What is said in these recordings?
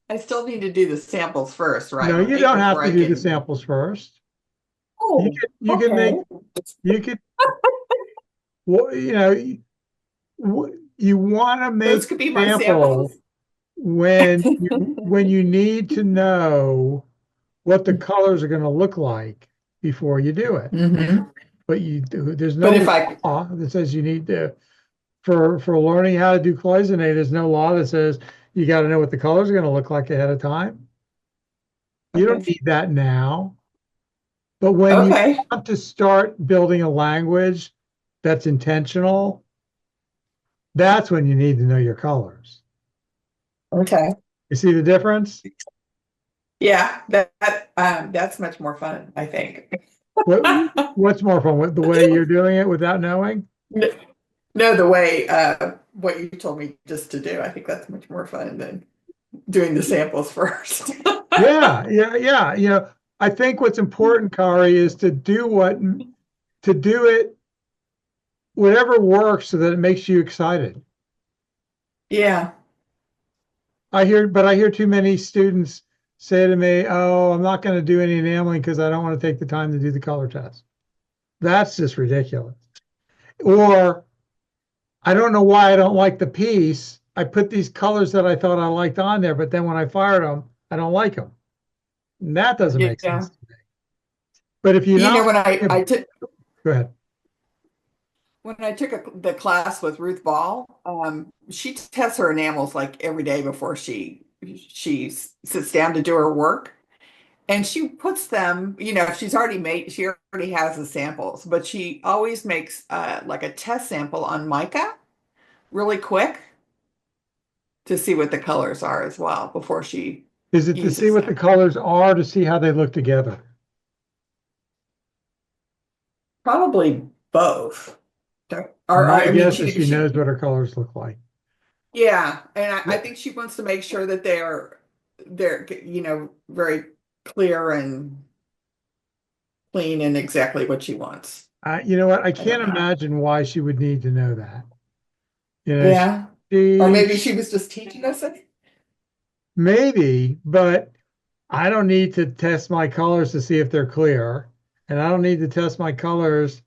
I still need to do the samples first, No, right? you don't have Before to I do the can. samples first. Oh, You can make, okay. you could, well, you want to make Those could be my samples. sample when you need to know what the colors are going to look like before you do it. Hmm. But you do, there's But if no I, law that says you need to for learning how to do cloisonne. There's no law that says you got to know what the colors are going to look like ahead of time. You don't okay, need that now. But when you okay, want to start building a language that's intentional, that's when you need to know your colors. okay. You see the difference? Yeah, that's much more fun, I think. What what's more fun with the way you're doing it without knowing? No, the way what you told me just to do, I think that's much more fun than doing the samples first. Yeah, yeah, yeah. I think what's important, Kari, is to do it whatever works so that it makes you excited. Yeah, I hear too many students say to me, "Oh, I'm not going to do any enameling because I don't want to take the time to do the color test." That's just ridiculous. Or I don't know why I don't like the piece. I put these colors that I thought I liked on there, but then when I fired them, I don't like them. And that doesn't make yeah. sense to me. But if you're You know, not, go ahead. when I took the class with Ruth Ball, she tests her enamels like every day before she sits down to do her work. And she puts them, she already has the samples, but she always makes like a test sample on mica really quick to see what the colors are as well before she Is it to see uses what the them. colors are to see how they look together? Probably both. My I mean, guess is she knows what her colors look like. yeah, and I think she wants to make sure that they're very clear and clean and exactly what she wants. You know what? I I don't can't know. imagine why she would need to know that. You know, Yeah. Or she maybe she was just teaching us it. maybe, but I don't need to test my colors to see if they're clear, and I don't need to test my colors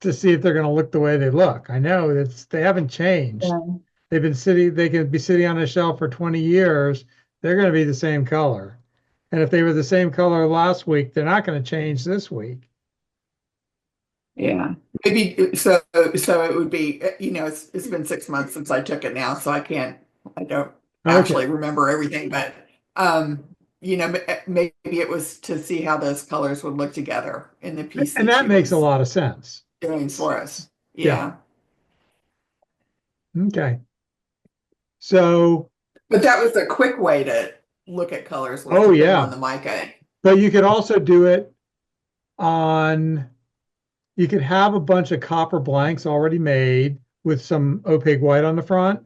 to see if they're going to look the way they look. I know that they haven't changed. Yeah. They can be sitting on a shelf for 20 years. They're going to be the same color. And if they were the same color last week, they're not going to change this week. Yeah. Maybe so it would be, it's been 6 months since I took it now, so I don't Okay. actually remember everything, but um, maybe it was to see how those colors would look together in the piece And that that she makes a was lot of sense. doing for us. Yeah. Yeah. Okay. So, But that was a quick way to look at colors was oh to put them yeah. on the mica. But you could also do it on, you could have a bunch of copper blanks already made with some opaque white on the front,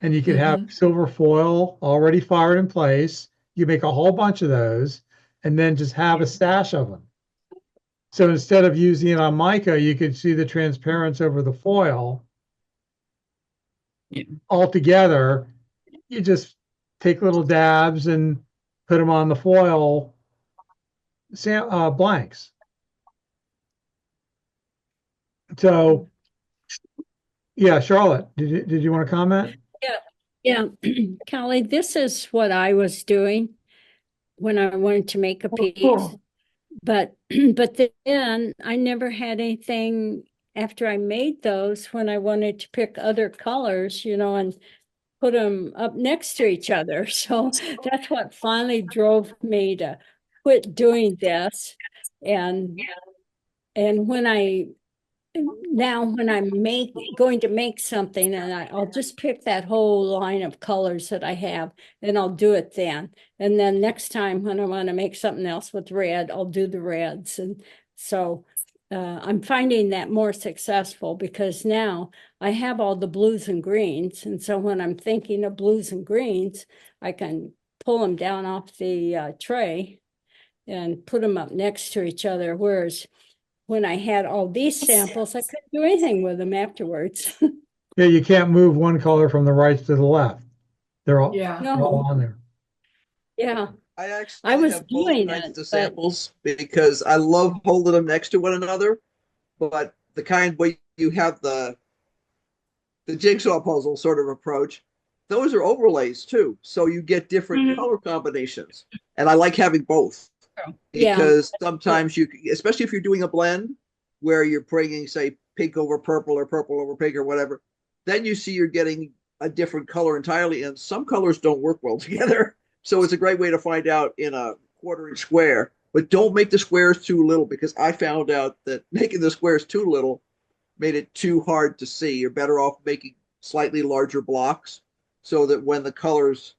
and you could have Hmm. silver foil already fired in place. You make a whole bunch of those and then just have a stash of them. So instead of using it on mica, you could see the transparency over the foil Yeah. altogether. You just take little dabs and put them on the foil blanks. So yeah, Charlotte, did you want to comment? Yeah, yeah. Callie, this is what I was doing when I wanted to make a Oh, piece. cool. But but then I never had anything after I made those when I wanted to pick other colors, and put them up next to each other. So that's what finally drove me to quit doing this. And and when I'm going to make something, and I'll just pick that whole line of colors that I have, and I'll do it then. And then next time when I want to make something else with red, I'll do the reds. And so I'm finding that more successful because now I have all the blues and greens. And so when I'm thinking of blues and greens, I can pull them down off the tray and put them up next to each other. Whereas when I had all these samples, I couldn't do anything with them afterwards. Yeah, you can't move one color from the right to the left. They're Yeah. all No, on there. Yeah, I I actually was have both doing kinds it, of but samples because I love holding them next to one another. But the kind where you have the jigsaw puzzle sort of approach, those are overlays too. So you get different Mhm. color combinations. And I like having both Yeah, because sometimes you, especially if you're doing a blend where you're bringing, say, pink over purple or purple over pink or whatever, then you see you're getting a different color entirely. And some colors don't work well together. So it's a great way to find out in a quarter-inch square. But don't make the squares too little because I found out that making the squares too little made it too hard to see. You're better off making slightly larger blocks so that when the colors,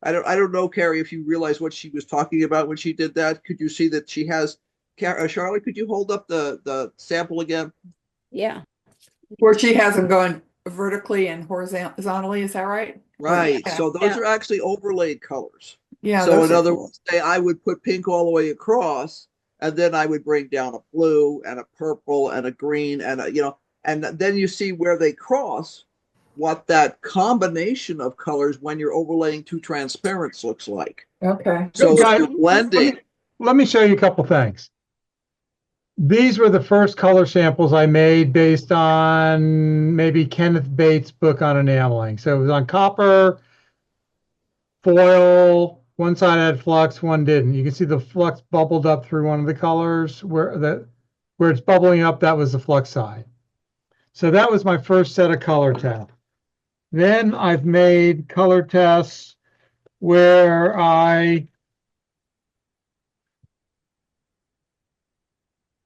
I don't know, Carrie, if you realize what she was talking about when she did that. Could you see that she has, Charlotte, could you hold up the sample again? yeah, Where she has them going vertically and horizontally, is that right? Or Right. yeah, So those yeah. are actually overlaid colors. yeah, So those in are other cool. words, say I would put pink all the way across, and then I would bring down a blue and a purple and a green and and then you see where they cross, what that combination of colors when you're overlaying two transparents looks like. Okay. So if Guys, you're blending, let me show you a couple things. These were the first color samples I made based on maybe Kenneth Bates' book on enameling. So it was on copper, foil, one side had flux, one didn't. You can see the flux bubbled up through one of the colors where it's bubbling up, that was the flux side. So that was my first set of color tests. Then I've made color tests where I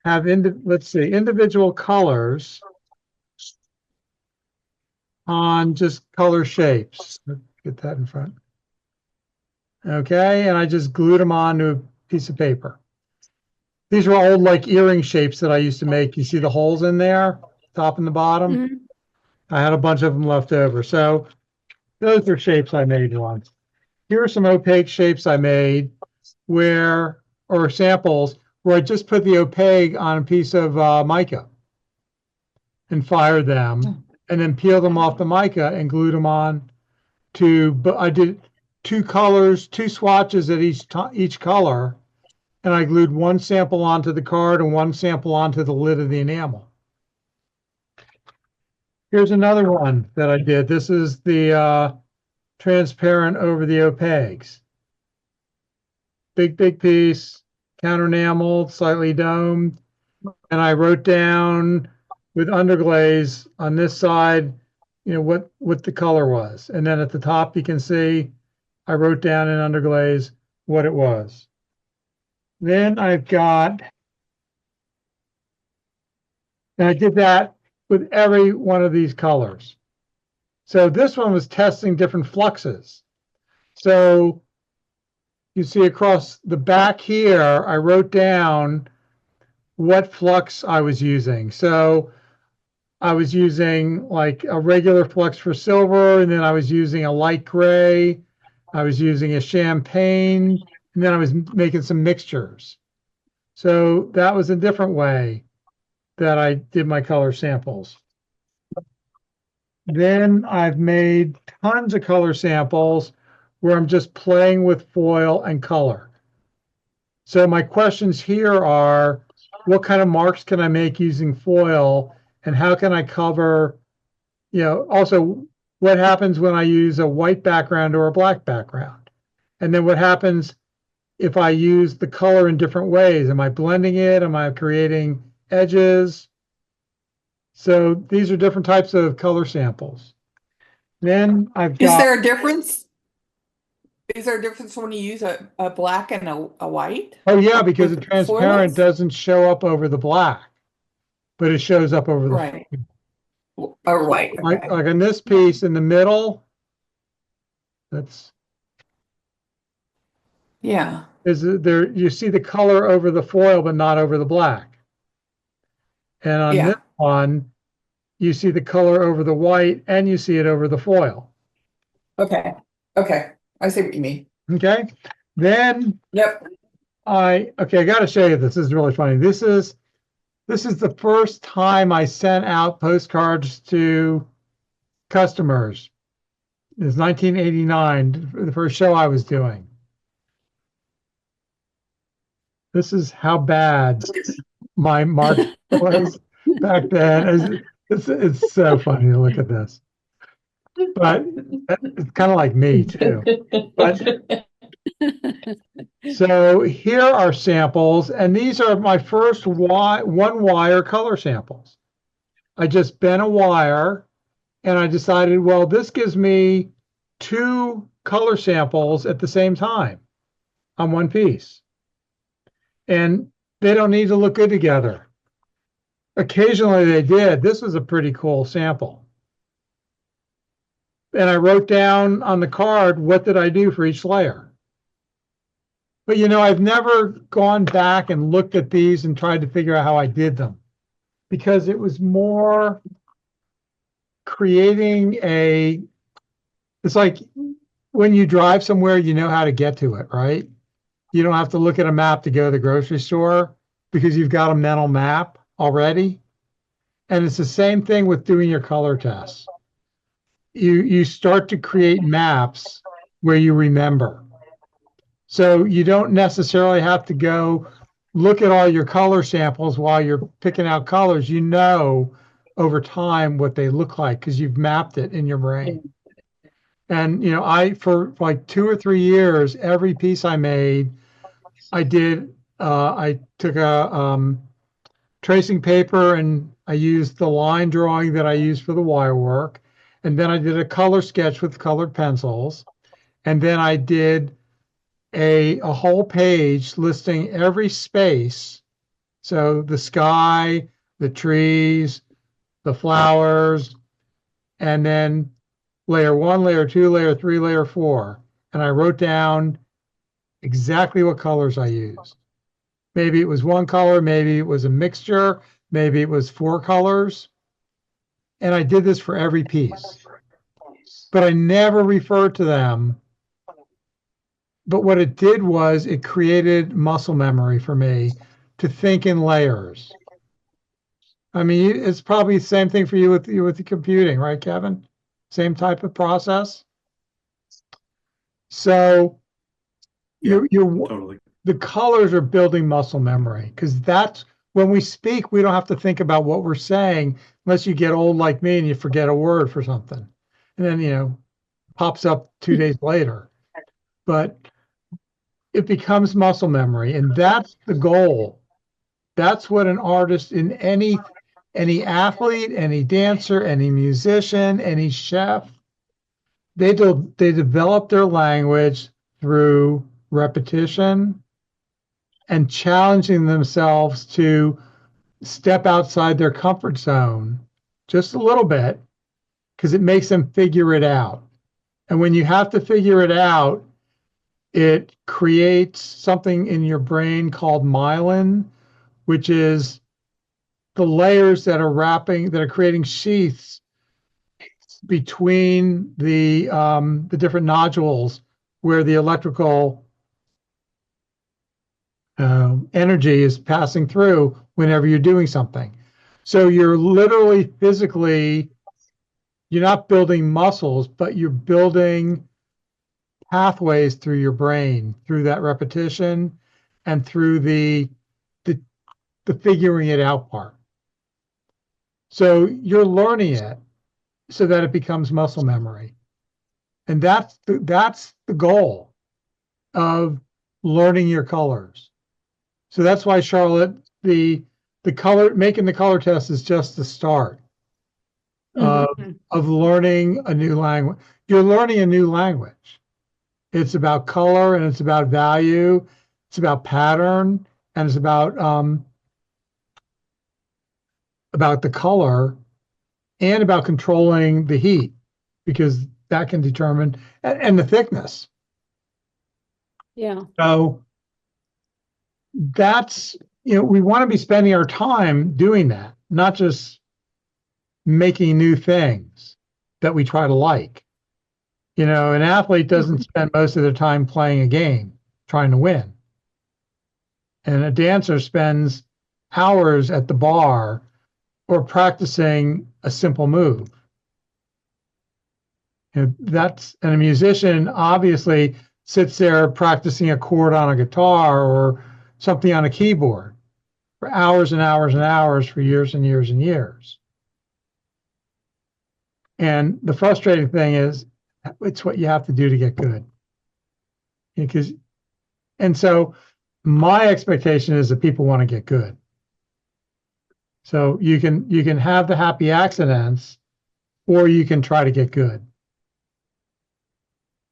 have let's see, individual colors on just color shapes. Let's get that in front. Okay, and I just glued them onto a piece of paper. These are old like earring shapes that I used to make. You see the holes in there, top and the bottom? Mhm. I had a bunch of them left over. So those are shapes I made once. Here are some opaque shapes I made or samples, where I just put the opaque on a piece of mica and fired them, and then peeled them off the mica and glued them on but I did two colors, two swatches at each color, and I glued one sample onto the card and one sample onto the lid of the enamel. Here's another one that I did. This is the transparent over the opaques. Big piece, counter enameled, slightly domed, and I wrote down with underglaze on this side, what the color was, and then at the top you can see I wrote down in underglaze what it was. Then and I did that with every one of these colors. So this one was testing different fluxes. So you see across the back here, I wrote down what flux I was using. So I was using like a regular flux for silver, and then I was using a light gray, I was using a champagne, and then I was making some mixtures. So that was a different way that I did my color samples. Then I've made tons of color samples where I'm just playing with foil and color. So my questions here are, what kind of marks can I make using foil, and how can I cover, also what happens when I use a white background or a black background? And then what happens if I use the color in different ways? Am I blending it? Am I creating edges? So these are different types of color samples. Then I've Is got, there a difference? Is there a difference when you use a black and a white oh yeah, because the with transparent foils? doesn't show up over the black, but it shows up over the, Right. Or white. like, Okay. like in this piece in the middle, that's, Yeah. is there, you see the color over the foil, but not over the black. And on this Yeah. one, you see the color over the white and you see it over the foil. Okay. Okay. I see what you mean. Okay. Then Yep. I got to show you this. This is really funny. This is the first time I sent out postcards to customers. It was 1989, the first show I was doing. This is how bad my mark was back then. It's so funny to look at this, but it's kind of like me too. But so here are samples, and these are my first one wire color samples. I just bent a wire, and I decided, well, this gives me two color samples at the same time on one piece, and they don't need to look good together. Occasionally they did. This was a pretty cool sample. And I wrote down on the card, what did I do for each layer? But I've never gone back and looked at these and tried to figure out how I did them, because it was more creating it's like when you drive somewhere, you know how to get to it, right? You don't have to look at a map to go to the grocery store because you've got a mental map already. And it's the same thing with doing your color tests. You start to create maps where you remember. So you don't necessarily have to go look at all your color samples while you're picking out colors. You know over time what they look like because you've mapped it in your brain. And I for like 2 or 3 years, every piece I made, I took a tracing paper and I used the line drawing that I used for the wire work. And then I did a color sketch with colored pencils. And then I did a whole page listing every space. So the sky, the trees, the flowers, and then layer 1, layer 2, layer 3, layer 4. And I wrote down exactly what colors I used. Maybe it was one color, maybe it was a mixture, maybe it was 4 colors. And I did this for every piece. But I never referred to them. But what it did was it created muscle memory for me to think in layers. I mean, it's probably the same thing for you with the computing, right, Kevin? Same type of process. So Yeah, you're totally. the colors are building muscle memory, because that's when we speak, we don't have to think about what we're saying unless you get old like me and you forget a word for something. And then, pops up 2 days later. But it becomes muscle memory, and that's the goal. That's what an artist in any athlete, any dancer, any musician, any chef, they develop their language through repetition and challenging themselves to step outside their comfort zone just a little bit, because it makes them figure it out. And when you have to figure it out, it creates something in your brain called myelin, which is the layers that are creating sheaths between the different nodules where the electrical energy is passing through whenever you're doing something. So you're literally physically, you're not building muscles, but you're building pathways through your brain, through that repetition and through the figuring it out part. So you're learning it so that it becomes muscle memory. And that's the goal of learning your colors. So that's why, Charlotte, making the color test is just the start of learning a new language. You're learning a new language. It's about color and it's about value. It's about pattern and it's about the color and about controlling the heat, because that can determine and the thickness. Yeah. So that's, we want to be spending our time doing that, not just making new things that we try to like. An athlete doesn't spend most of their time playing a game, trying to win. And a dancer spends hours at the bar or practicing a simple move. And a musician obviously sits there practicing a chord on a guitar or something on a keyboard for hours and hours and hours for years and years and years. And the frustrating thing is it's what you have to do to get good. Because, and so my expectation is that people want to get good. So you can have the happy accidents, or you can try to get good.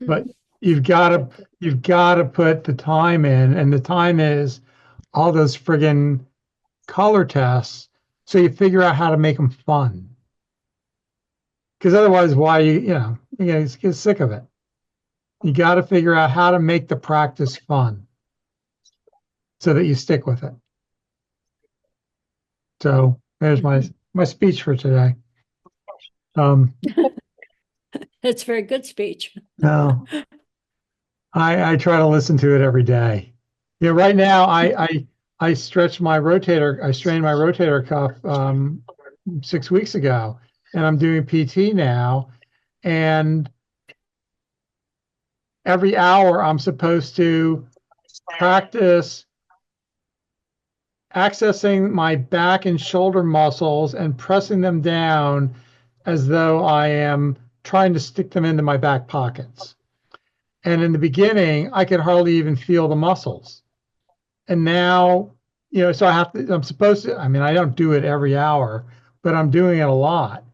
But you've got to put the time in, and the time is all those friggin' color tests, so you figure out how to make them fun. Because otherwise, why you get sick of it. You got to figure out how to make the practice fun so that you stick with it. So there's my speech for today. It's a very good speech. No, I try to listen to it every day. Yeah, right now I stretched my rotator. I strained my rotator cuff 6 weeks ago, and I'm doing PT now. And every hour I'm supposed to practice accessing my back and shoulder muscles and pressing them down as though I am trying to stick them into my back pockets. And in the beginning, I could hardly even feel the muscles. And now, so I'm supposed to, I mean, I don't do it every hour, but I'm doing it a lot.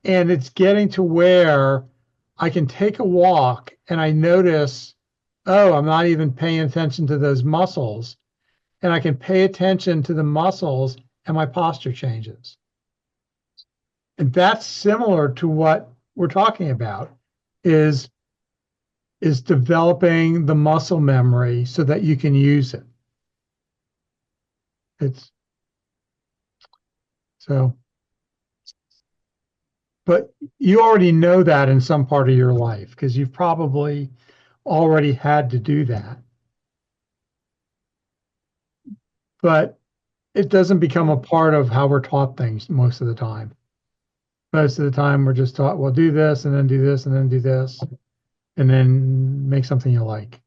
And it's getting to where I can take a walk and I notice, oh, I'm not even paying attention to those muscles. And I can pay attention to the muscles and my posture changes. And that's similar to what we're talking about is developing the muscle memory so that you can use it. It's so, but you already know that in some part of your life because you've probably already had to do that. But it doesn't become a part of how we're taught things most of the time. Most of the time we're just taught, well, do this and then do this and then do this and then make something you like.